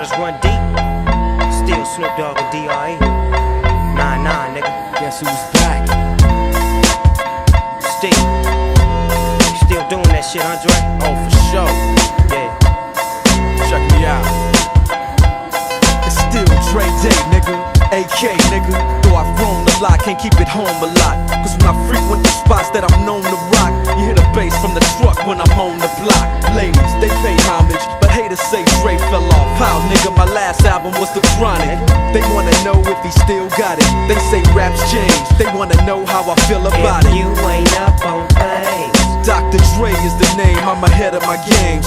waters run deep. Still Snoop Dogg and D.R.E. 9-9, nigga. Guess who's back? Still doing that shit, Andre? Oh, for sure. Yeah. Check me out. It's still Dre Day, nigga. AK, nigga. Though I've grown a lot, can't keep it home a lot. Cause when I frequent the spots that I'm known to rock, you hear the bass from the truck when I'm on the block. Ladies, they pay homage, but haters say Dre fell off. How, nigga, my last album was The Chronic. They wanna know if he still got it. They say raps change, they wanna know how I feel about If it. you ain't up on things, Dr. Dre is the name, I'm ahead of my game.